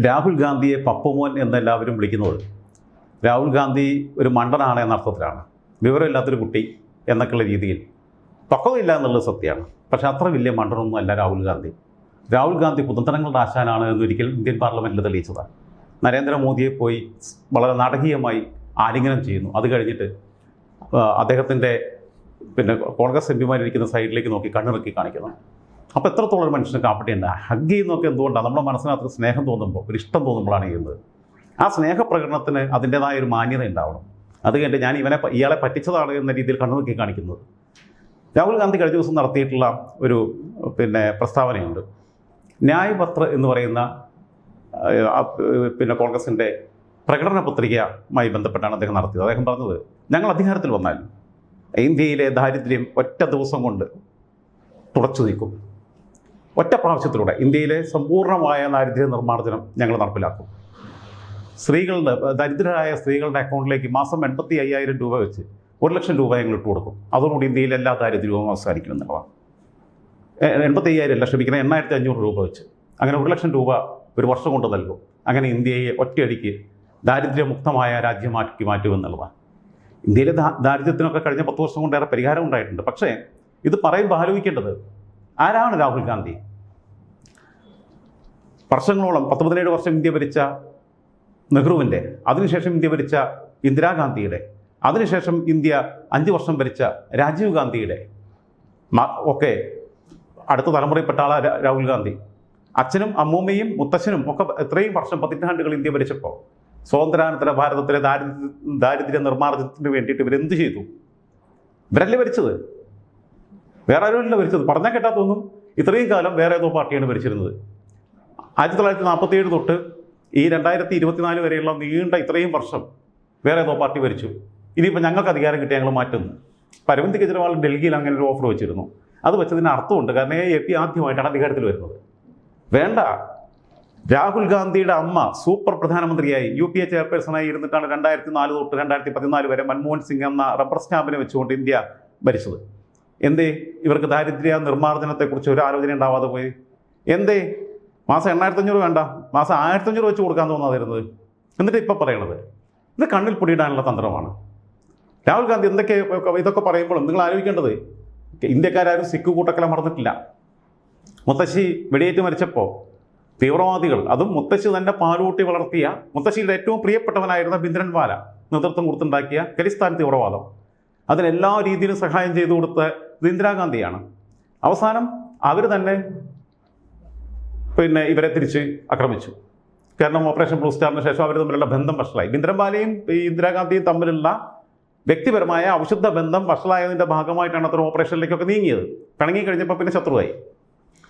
രാഹുൽ ഗാന്ധിയെ പപ്പുമോൻ എന്നെല്ലാവരും വിളിക്കുന്നത് രാഹുൽ ഗാന്ധി ഒരു മണ്ടനാണ് എന്ന അർത്ഥത്തിലാണ്. വിവരമില്ലാത്തൊരു കുട്ടി എന്നൊക്കെയുള്ള രീതിയിൽ. പക്വതയില്ല എന്നുള്ളത് സത്യമാണ്. പക്ഷേ അത്ര വലിയ മണ്ടനൊന്നും അല്ല രാഹുൽ ഗാന്ധി. രാഹുൽ ഗാന്ധി കുതന്ത്രങ്ങളുടെ ആശാനാണ് എന്നൊരിക്കൽ ഇന്ത്യൻ പാർലമെൻറ്റിൽ തെളിയിച്ചതാണ്. നരേന്ദ്രമോദിയെ പോയി വളരെ നാടകീയമായി ആലിംഗനം ചെയ്യുന്നു. അത് കഴിഞ്ഞിട്ട് അദ്ദേഹത്തിൻ്റെ കോൺഗ്രസ് എംപിമാരിരിക്കുന്ന സൈഡിലേക്ക് നോക്കി കണ്ണിറക്കി കാണിക്കുന്നു. അപ്പോൾ എത്രത്തോളം ഒരു മനുഷ്യന് കാപ്പട്ടിയുണ്ട്. ഹഗ് ചെയ്യുന്നതൊക്കെ എന്തുകൊണ്ടാണ്? നമ്മുടെ മനസ്സിനകത്ത് സ്നേഹം തോന്നുമ്പോൾ, ഒരു ഇഷ്ടം തോന്നുമ്പോഴാണ് ചെയ്യുന്നത്. ആ സ്നേഹപ്രകടനത്തിന് അതിൻ്റേതായ ഒരു മാന്യത ഉണ്ടാവണം. അത് കഴിഞ്ഞിട്ട് ഞാൻ ഇയാളെ പറ്റിച്ചതാണ് എന്ന രീതിയിൽ കണ്ണുനോക്കി കാണിക്കുന്നത്. രാഹുൽ ഗാന്ധി കഴിഞ്ഞ ദിവസം നടത്തിയിട്ടുള്ള ഒരു പ്രസ്താവനയുണ്ട്. ന്യായ് പത്ര എന്ന് പറയുന്ന കോൺഗ്രസിൻ്റെ പ്രകടന പത്രികയുമായി ബന്ധപ്പെട്ടാണ് അദ്ദേഹം നടത്തിയത്. അദ്ദേഹം പറഞ്ഞത്, ഞങ്ങൾ അധികാരത്തിൽ വന്നാൽ ഇന്ത്യയിലെ ദാരിദ്ര്യം ഒറ്റ ദിവസം കൊണ്ട് തുടച്ചു നീക്കും. ഒറ്റ പ്രാവശ്യത്തിലൂടെ ഇന്ത്യയിലെ സമ്പൂർണ്ണമായ ദാരിദ്ര്യ നിർമ്മാർജ്ജനം ഞങ്ങൾ നടപ്പിലാക്കും. ദരിദ്രരായ സ്ത്രീകളുടെ അക്കൗണ്ടിലേക്ക് മാസം 85,000 രൂപ വെച്ച് 1,00,000 രൂപ ഞങ്ങൾ ഇട്ട് കൊടുക്കും. അതോടുകൂടി ഇന്ത്യയിലെ എല്ലാ ദാരിദ്ര്യവും അവസാനിക്കുമെന്നുള്ളതാണ്. 85,000 അല്ല, ക്ഷമിക്കണം, 8,500 രൂപ വെച്ച് അങ്ങനെ 1,00,000 രൂപ ഒരു വർഷം കൊണ്ട് നൽകും. അങ്ങനെ ഇന്ത്യയെ ഒറ്റയടിക്ക് ദാരിദ്ര്യമുക്തമായ രാജ്യമാക്കി മാറ്റുമെന്നുള്ളതാണ്. ഇന്ത്യയിലെ ദാരിദ്ര്യത്തിനൊക്കെ കഴിഞ്ഞ 10 വർഷം കൊണ്ടേറെ പരിഹാരം ഉണ്ടായിട്ടുണ്ട്. പക്ഷേ ഇത് പറയുമ്പോൾ ആലോചിക്കേണ്ടത്, ആരാണ് രാഹുൽ ഗാന്ധി? വർഷങ്ങളോളം 17 വർഷം ഇന്ത്യ ഭരിച്ച നെഹ്റുവിൻ്റെ, അതിനുശേഷം ഇന്ത്യ ഭരിച്ച ഇന്ദിരാഗാന്ധിയുടെ, അതിനുശേഷം ഇന്ത്യ 5 വർഷം ഭരിച്ച രാജീവ് ഗാന്ധിയുടെ ഒക്കെ അടുത്ത തലമുറയിൽപ്പെട്ട ആളാണ് രാഹുൽ ഗാന്ധി. അച്ഛനും അമ്മൂമ്മയും മുത്തച്ഛനും ഒക്കെ ഇത്രയും വർഷം, പതിറ്റാണ്ടുകൾ ഇന്ത്യ ഭരിച്ചപ്പോൾ സ്വാതന്ത്ര്യാനന്തര ഭാരതത്തിലെ ദാരിദ്ര്യ നിർമ്മാർജ്ജനത്തിന് വേണ്ടിയിട്ട് ഇവരെന്ത് ചെയ്തു? ഇവരല്ലേ ഭരിച്ചത്, വേറെ ആരുമല്ല ഭരിച്ചത്. പറഞ്ഞാൽ കേട്ടാത്തൊന്നും ഇത്രയും കാലം വേറെ ഏതോ പാർട്ടിയാണ് ഭരിച്ചിരുന്നത്. 1947 തൊട്ട് ഈ 2024 വരെയുള്ള നീണ്ട ഇത്രയും വർഷം വേറെ ഏതോ പാർട്ടി ഭരിച്ചു. ഇനിയിപ്പോൾ ഞങ്ങൾക്ക് അധികാരം കിട്ടി, ഞങ്ങൾ മാറ്റുന്നു. അരവിന്ദ് കെജ്രിവാൾ ഡൽഹിയിൽ അങ്ങനെ ഒരു ഓഫർ വെച്ചിരുന്നു. അത് വെച്ചതിന് അർത്ഥമുണ്ട്. കാരണം AP ആദ്യമായിട്ടാണ് അധികാരത്തിൽ വരുന്നത്. വേണ്ട, രാഹുൽ ഗാന്ധിയുടെ അമ്മ സൂപ്പർ പ്രധാനമന്ത്രിയായി UPA ചെയർപേഴ്സണായി ഇരുന്നിട്ടാണ് 2004 തൊട്ട് 2014 വരെ മൻമോഹൻ സിംഗ് എന്ന റബ്ബർ സ്റ്റാമ്പിനെ വെച്ചുകൊണ്ട് ഇന്ത്യ ഭരിച്ചത്. എന്തേ ഇവർക്ക് ദാരിദ്ര്യ നിർമ്മാർജ്ജനത്തെക്കുറിച്ച് ഒരു ആലോചന ഉണ്ടാവാതെ പോയി? എന്തേ മാസം 8,500 വേണ്ട, മാസം 1,500 വെച്ച് കൊടുക്കാൻ തോന്നാതിരുന്നത്? എന്നിട്ട് ഇപ്പോൾ പറയണത് ഇത് കണ്ണിൽ പൊടിയിടാനുള്ള തന്ത്രമാണ്. രാഹുൽ ഗാന്ധി ഇതൊക്കെ പറയുമ്പോഴും നിങ്ങൾ ആലോചിക്കേണ്ടത്, ഇന്ത്യക്കാരും സിഖ് കൂട്ടക്കല മറന്നിട്ടില്ല. മുത്തശ്ശി വെടിയേറ്റ് മരിച്ചപ്പോൾ തീവ്രവാദികൾ, അതും മുത്തശ്ശി തന്നെ പാലൂട്ടി വളർത്തിയ, മുത്തശ്ശിയുടെ ഏറ്റവും പ്രിയപ്പെട്ടവനായിരുന്ന ഭിന്ദ്രൻവാല നേതൃത്വം കൊടുത്തുണ്ടാക്കിയ ഖലിസ്ഥാൻ തീവ്രവാദം, അതിനെല്ലാ രീതിയിലും സഹായം ചെയ്തു കൊടുത്ത ഇന്ദിരാഗാന്ധിയാണ്. അവസാനം അവർ തന്നെ ഇവരെ തിരിച്ച് ആക്രമിച്ചു. കാരണം ഓപ്പറേഷൻ ബ്ലൂ സ്റ്റാറിന് ശേഷം അവർ തമ്മിലുള്ള ബന്ധം വഷളായി. ഭിന്ദ്രൻവാലയും ഇന്ദിരാഗാന്ധിയും തമ്മിലുള്ള വ്യക്തിപരമായ അവിശുദ്ധ ബന്ധം വഷളായതിൻ്റെ ഭാഗമായിട്ടാണ് അത്ര ഓപ്പറേഷനിലേക്കൊക്കെ നീങ്ങിയത്. പിണങ്ങി കഴിഞ്ഞപ്പോൾ പിന്നെ ശത്രുവായി.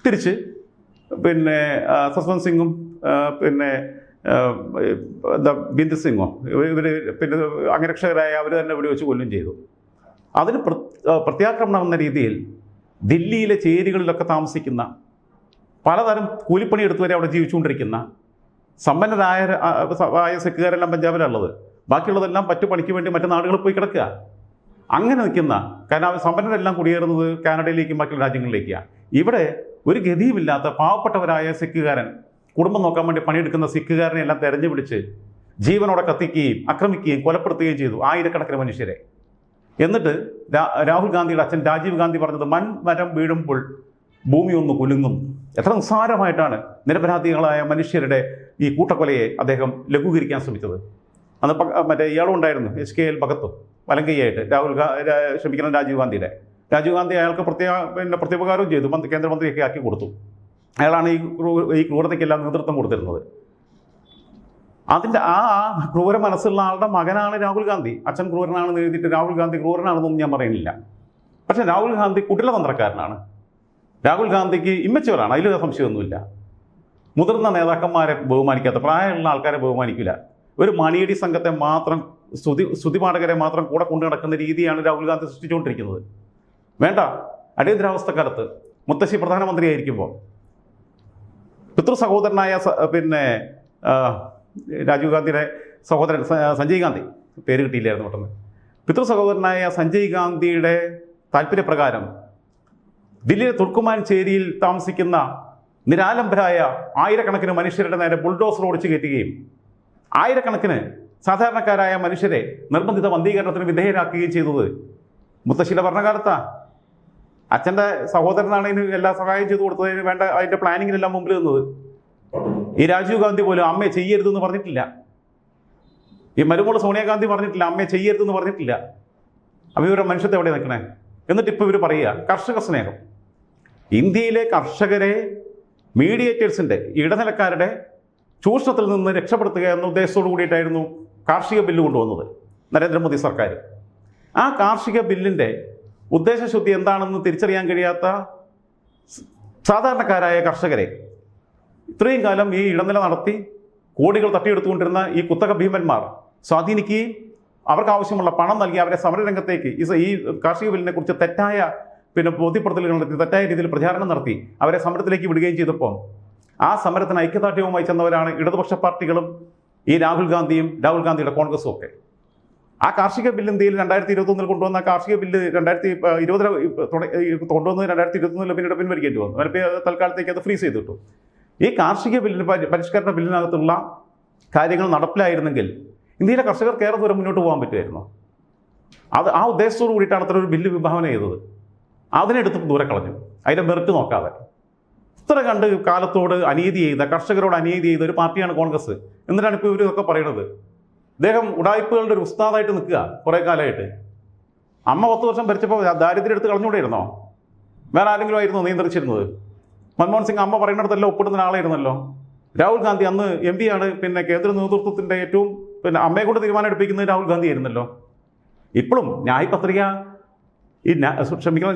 തിരിച്ച് സസ്വന്ത് സിംഗും ബിന്ദു സിംഗോ ഇവർ അംഗരക്ഷകരായ അവർ തന്നെ വെടിവെച്ച് കൊല്ലും ചെയ്തു. അതിന് പ്രത്യാക്രമണം എന്ന രീതിയിൽ ദില്ലിയിലെ ചേരികളിലൊക്കെ താമസിക്കുന്ന, പലതരം കൂലിപ്പണി എടുത്തുവരെ അവിടെ ജീവിച്ചുകൊണ്ടിരിക്കുന്ന സമ്പന്നരായ സിഖുകാരെല്ലാം പഞ്ചാബിലുള്ളത്. ബാക്കിയുള്ളതെല്ലാം മറ്റു പണിക്ക് വേണ്ടി മറ്റു നാടുകളിൽ പോയി കിടക്കുക. അങ്ങനെ നിൽക്കുന്ന, കാരണം സമ്പന്നരെല്ലാം കുടിയേറുന്നത് കാനഡയിലേക്കും ബാക്കിയുള്ള രാജ്യങ്ങളിലേക്കാണ്. ഇവിടെ ഒരു ഗതിയുമില്ലാത്ത പാവപ്പെട്ടവരായ സിഖുകാരൻ, കുടുംബം നോക്കാൻ വേണ്ടി പണിയെടുക്കുന്ന സിഖുകാരനെ എല്ലാം തെരഞ്ഞു പിടിച്ച് ജീവനോടെ കത്തിക്കുകയും ആക്രമിക്കുകയും കൊലപ്പെടുത്തുകയും ചെയ്തു ആയിരക്കണക്കിന് മനുഷ്യരെ. എന്നിട്ട് രാഹുൽ ഗാന്ധിയുടെ അച്ഛൻ രാജീവ് ഗാന്ധി പറഞ്ഞത്, മരം വീഴുമ്പോൾ ഭൂമി ഒന്ന് കുലുങ്ങും. എത്ര നിസ്സാരമായിട്ടാണ് നിരപരാധികളായ മനുഷ്യരുടെ ഈ കൂട്ടക്കൊലയെ അദ്ദേഹം ലഘൂകരിക്കാൻ ശ്രമിച്ചത്. അന്ന് ഇയാളും ഉണ്ടായിരുന്നു, HKL ഭഗത്തും വലങ്കയ്യായിട്ട് രാജീവ് ഗാന്ധിയുടെ. രാജീവ് ഗാന്ധി അയാൾക്ക് പ്രത്യുപകാരവും ചെയ്തു, കേന്ദ്രമന്ത്രിയൊക്കെ ആക്കി കൊടുത്തു. അയാളാണ് ഈ ക്രൂരതയ്ക്കെല്ലാം നേതൃത്വം കൊടുത്തിരുന്നത്. അതിൻ്റെ ആ ക്രൂര മനസ്സുള്ള ആളുടെ മകനാണ് രാഹുൽ ഗാന്ധി. അച്ഛൻ ക്രൂരനാണെന്ന് എഴുതിയിട്ട് രാഹുൽ ഗാന്ധി ക്രൂരനാണെന്നൊന്നും ഞാൻ പറയുന്നില്ല. പക്ഷേ രാഹുൽ ഗാന്ധി കുടിലതന്ത്രക്കാരനാണ്. രാഹുൽ ഗാന്ധിക്ക് ഇമ്മച്ചുവറാണ്, അതിൽ സംശയമൊന്നുമില്ല. മുതിർന്ന നേതാക്കന്മാരെ ബഹുമാനിക്കാത്ത, പ്രായമുള്ള ആൾക്കാരെ ബഹുമാനിക്കില്ല. ഒരു മണിയടി സംഘത്തെ മാത്രം, സ്തുതിപാഠകരെ മാത്രം കൂടെ കൊണ്ടു നടക്കുന്ന രീതിയാണ് രാഹുൽ ഗാന്ധി സൃഷ്ടിച്ചുകൊണ്ടിരിക്കുന്നത്. വേണ്ട, അടിയന്തരാവസ്ഥക്കാലത്ത് മുത്തശ്ശി പ്രധാനമന്ത്രിയായിരിക്കുമ്പോൾ പിതൃ സഹോദരനായ രാജീവ് ഗാന്ധിയുടെ സഹോദരൻ സഞ്ജയ് ഗാന്ധി, പേര് കിട്ടിയില്ലായിരുന്നു പെട്ടെന്ന്, പിതൃ സഹോദരനായ സഞ്ജയ് ഗാന്ധിയുടെ താല്പര്യപ്രകാരം ദില്ലിയിലെ തുർക്കുമാൻ ചേരിയിൽ താമസിക്കുന്ന നിരാലംബരായ ആയിരക്കണക്കിന് മനുഷ്യരുടെ നേരെ ബുൾഡോസർ ഓടിച്ചു കയറ്റുകയും ആയിരക്കണക്കിന് സാധാരണക്കാരായ മനുഷ്യരെ നിർബന്ധിത വന്ധീകരണത്തിന് വിധേയരാക്കുകയും ചെയ്തത് മുത്തശ്ശിയുടെ ഭരണകാലത്താ. അച്ഛൻ്റെ സഹോദരനാണ് ഇതിന് എല്ലാ സഹായം ചെയ്തു കൊടുത്തതിന് വേണ്ട അതിൻ്റെ പ്ലാനിങ്ങിനെല്ലാം മുമ്പിൽ നിന്നത്. ഈ രാജീവ് ഗാന്ധി പോലും അമ്മയെ ചെയ്യരുതെന്ന് പറഞ്ഞിട്ടില്ല. ഈ മരുമോള് സോണിയാഗാന്ധി പറഞ്ഞിട്ടില്ല അമ്മയെ ചെയ്യരുതെന്ന് പറഞ്ഞിട്ടില്ല. അപ്പോൾ ഇവരുടെ മനുഷ്യത്തെ എവിടെ നിൽക്കണേ? എന്നിട്ട് ഇപ്പോൾ ഇവർ പറയുക കർഷക സ്നേഹം. ഇന്ത്യയിലെ കർഷകരെ മീഡിയേറ്റേഴ്സിൻ്റെ ഇടനിലക്കാരുടെ ചൂഷണത്തിൽ നിന്ന് രക്ഷപ്പെടുത്തുക എന്ന ഉദ്ദേശത്തോടു കൂടിയിട്ടായിരുന്നു കാർഷിക ബില്ല് കൊണ്ടുവന്നത് നരേന്ദ്രമോദി സർക്കാർ. ആ കാർഷിക ബില്ലിൻ്റെ ഉദ്ദേശശുദ്ധി എന്താണെന്ന് തിരിച്ചറിയാൻ കഴിയാത്ത സാധാരണക്കാരായ കർഷകരെ ഇത്രയും കാലം ഈ ഇടനില നടത്തി കോടികൾ തട്ടിയെടുത്തുകൊണ്ടിരുന്ന ഈ കുത്തക ഭീമന്മാർ സ്വാധീനിക്കുകയും അവർക്ക് ആവശ്യമുള്ള പണം നൽകി അവരെ സമരരംഗത്തേക്ക് ഈ കാർഷിക ബില്ലിനെ കുറിച്ച് തെറ്റായ ബോധ്യപ്പെടുത്തലുകൾ നടത്തി തെറ്റായ രീതിയിൽ പ്രചാരണം നടത്തി അവരെ സമരത്തിലേക്ക് വിടുകയും ചെയ്തപ്പോൾ ആ സമരത്തിന് ഐക്യദാർഢ്യവുമായി ചെന്നവരാണ് ഇടതുപക്ഷ പാർട്ടികളും ഈ രാഹുൽ ഗാന്ധിയുടെ കോൺഗ്രസും ഒക്കെ. ആ കാർഷിക ബില്ല് ഇന്ത്യയിൽ 2021 കൊണ്ടുവന്ന കാർഷിക ബില്ല് 2020 കൊണ്ടുവന്നത് 2021 പിന്നീട് പിൻവലിക്കേണ്ടി വന്നു. തൽക്കാലത്തേക്ക് അത് ഫ്രീസ് ചെയ്തിട്ടു. ഈ കാർഷിക ബില്ലിന് പരിഷ്കരണ ബില്ലിനകത്തുള്ള കാര്യങ്ങൾ നടപ്പിലായിരുന്നെങ്കിൽ ഇന്ത്യയിലെ കർഷകർക്ക് ഏറെ ദൂരം മുന്നോട്ട് പോകാൻ പറ്റുമായിരുന്നു. ആ ഉദ്ദേശത്തോടു കൂടിയിട്ടാണ് അത്ര ഒരു ബില്ല് വിഭാവന ചെയ്തത്. അതിനെടുത്ത് ദൂരെ കളഞ്ഞു, അതിൻ്റെ മെറിറ്റ് നോക്കാതെ. ഇത്ര കണ്ട് കാലത്തോട് അനീതി ചെയ്ത, കർഷകരോട് അനീതി ചെയ്ത ഒരു പാർട്ടിയാണ് കോൺഗ്രസ്. എന്നിട്ടാണ് ഇപ്പോൾ ഇവരൊക്കെ പറയുന്നത്. അദ്ദേഹം ഉടായ്പകളുടെ ഒരു ഉസ്താദായിട്ട് നിൽക്കുക കുറേ കാലമായിട്ട്. അമ്മ 10 വർഷം ഭരിച്ചപ്പോൾ ദാരിദ്ര്യം എടുത്ത് കളഞ്ഞുകൂടെയിരുന്നോ? വേറെ ആരെങ്കിലും ആയിരുന്നോ നിയന്ത്രിച്ചിരുന്നത്? മൻമോഹൻ സിംഗ് അമ്മ പറയുന്നിടത്തെല്ലാം ഒപ്പിടുന്ന ആളായിരുന്നല്ലോ. രാഹുൽ ഗാന്ധി അന്ന് MP ആണ്. കേന്ദ്ര നേതൃത്വത്തിൻ്റെ ഏറ്റവും അമ്മയെ കൊണ്ട് തീരുമാനം എടുപ്പിക്കുന്നത് രാഹുൽ ഗാന്ധി ആയിരുന്നല്ലോ. ഇപ്പോഴും ന്യായ് പത്രിക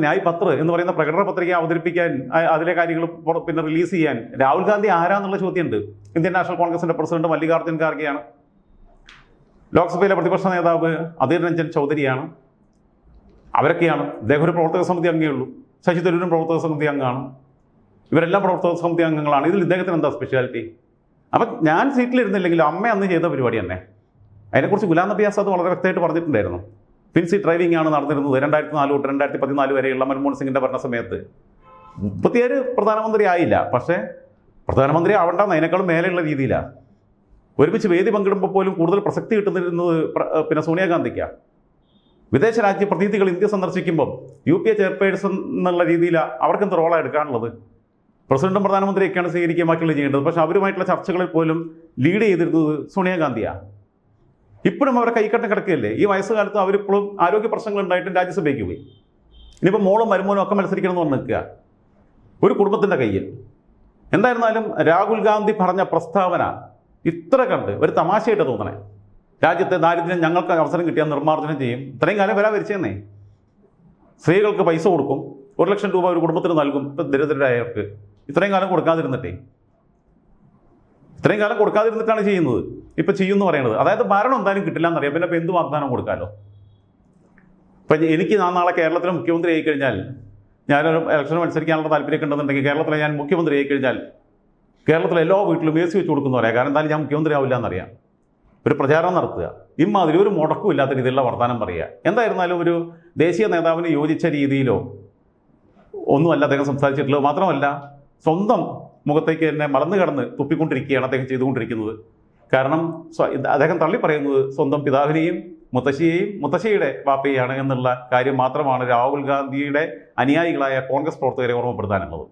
ന്യായ് പത്ര എന്ന് പറയുന്ന പ്രകടന പത്രിക അവതരിപ്പിക്കാൻ, അതിലെ കാര്യങ്ങൾ റിലീസ് ചെയ്യാൻ രാഹുൽ ഗാന്ധി ആരാന്നുള്ള ചോദ്യമുണ്ട്. ഇന്ത്യൻ നാഷണൽ കോൺഗ്രസിൻ്റെ പ്രസിഡന്റ് മല്ലികാർജ്ജുൻ ഖാർഗെയാണ്. ലോക്സഭയിലെ പ്രതിപക്ഷ നേതാവ് അധീർ രഞ്ജൻ ചൗധരിയാണ്. അവരൊക്കെയാണ്. അദ്ദേഹം ഒരു പ്രവർത്തക സമിതി അംഗമേ ഉള്ളൂ. ശശി തരൂരും പ്രവർത്തക സമിതി അംഗമാണ്. ഇവരെല്ലാം പ്രവർത്തക സമിതി അംഗങ്ങളാണ്. ഇതിൽ ഇദ്ദേഹത്തിന് എന്താ സ്പെഷ്യാലിറ്റി? അപ്പം ഞാൻ സീറ്റിലിരുന്നില്ലെങ്കിലും അമ്മ അന്ന് ചെയ്ത പരിപാടി തന്നെ. അതിനെക്കുറിച്ച് ഗുലാം നബി ആസാദ് വളരെ വ്യക്തമായിട്ട് പറഞ്ഞിട്ടുണ്ടായിരുന്നു. പിൻസീറ്റ് ഡ്രൈവിംഗ് ആണ് നടന്നിരുന്നത് 2004 തൊട്ട് 2014 വരെയുള്ള മൻമോഹൻ സിംഗിൻ്റെ ഭരണ സമയത്ത്. 37 പ്രധാനമന്ത്രി ആയില്ല, പക്ഷേ പ്രധാനമന്ത്രി ആവേണ്ടെന്ന് അതിനേക്കാളും മേലെയുള്ള രീതിയിലാണ്. ഒരുമിച്ച് വേദി പങ്കിടുമ്പോൾ പോലും കൂടുതൽ പ്രസക്തി കിട്ടുന്നിരുന്നത് സോണിയാഗാന്ധിക്കാണ്. വിദേശ രാജ്യ പ്രതിനിധികൾ ഇന്ത്യ സന്ദർശിക്കുമ്പം UPA ചെയർപേഴ്സൺ എന്നുള്ള രീതിയിൽ അവർക്കെന്ത് റോളാണ് എടുക്കാനുള്ളത്? പ്രസിഡന്റും പ്രധാനമന്ത്രിയൊക്കെയാണ് സ്വീകരിക്കുക, ബാക്കിയുള്ള ചെയ്യേണ്ടത്. പക്ഷേ അവരുമായിട്ടുള്ള ചർച്ചകളിൽ പോലും ലീഡ് ചെയ്തിരുന്നത് സോണിയാഗാന്ധിയാണ്. ഇപ്പോഴും അവരെ കൈക്കട്ടം കിടക്കുകയല്ലേ. ഈ വയസ്സുകാലത്ത് അവരിപ്പോഴും ആരോഗ്യ പ്രശ്നങ്ങൾ ഉണ്ടായിട്ടും രാജ്യസഭയ്ക്ക് പോയി. ഇനിയിപ്പോൾ മോളും മരുമോനും ഒക്കെ മത്സരിക്കണം എന്ന് പറഞ്ഞ് നിൽക്കുക ഒരു കുടുംബത്തിൻ്റെ കയ്യിൽ. എന്തായിരുന്നാലും രാഹുൽ ഗാന്ധി പറഞ്ഞ പ്രസ്താവന ഇത്ര കണ്ട് ഒരു തമാശയായിട്ട് തോന്നണേ. രാജ്യത്തെ ദാരിദ്ര്യം ഞങ്ങൾക്ക് അവസരം കിട്ടിയാൽ നിർമ്മാർജ്ജനം ചെയ്യും. ഇത്രയും കാലം വരിച്ചെന്നേ. സ്ത്രീകൾക്ക് പൈസ കൊടുക്കും, 1 ലക്ഷം രൂപ ഒരു കുടുംബത്തിന് നൽകും. ഇപ്പം ദരിദ്രരായവർക്ക് ഇത്രയും കാലം കൊടുക്കാതിരുന്നിട്ടാണ് ചെയ്യുന്നത്. ഇപ്പം ചെയ്യുമെന്ന് പറയുന്നത്. അതായത് ഭരണം എന്തായാലും കിട്ടില്ല എന്നറിയാം. പിന്നെ ഇപ്പം എന്ത് വാഗ്ദാനം കൊടുക്കാമല്ലോ. ഇപ്പം എനിക്ക് നാളെ കേരളത്തിലെ മുഖ്യമന്ത്രി ആയിക്കഴിഞ്ഞാൽ, ഞാനൊരു ഇലക്ഷന് മത്സരിക്കാനുള്ള താല്പര്യമൊക്കെ ഉണ്ടെന്നുണ്ടെങ്കിൽ കേരളത്തിലെ ഞാൻ മുഖ്യമന്ത്രി ആയിക്കഴിഞ്ഞാൽ കേരളത്തിലെ എല്ലാ വീട്ടിലും AC വെച്ച് കൊടുക്കുന്നു പറയാം. കാരണം എന്തായാലും ഞാൻ മുഖ്യമന്ത്രി ആവില്ല എന്നറിയാം. ഒരു പ്രചാരണം നടത്തുക, ഇമ്മാതിരി ഒരു മുടക്കും ഇല്ലാത്ത രീതിയിലുള്ള വർത്തമാനം പറയുക. എന്തായിരുന്നാലും ഒരു ദേശീയ നേതാവിന് യോജിച്ച രീതിയിലോ ഒന്നുമല്ല അദ്ദേഹം സംസാരിച്ചിട്ടുള്ളത്. മാത്രമല്ല സ്വന്തം മുഖത്തേക്ക് തന്നെ മറന്നു കടന്ന് തുപ്പിക്കൊണ്ടിരിക്കുകയാണ് അദ്ദേഹം ചെയ്തുകൊണ്ടിരിക്കുന്നത്. കാരണം അദ്ദേഹം തള്ളി പറയുന്നത് സ്വന്തം പിതാവിനെയും മുത്തശ്ശിയുടെ വാപ്പയെയാണ് എന്നുള്ള കാര്യം മാത്രമാണ് രാഹുൽ ഗാന്ധിയുടെ അനുയായികളായ കോൺഗ്രസ് പ്രവർത്തകരെ ഓർമ്മപ്പെടുത്താനുള്ളത്.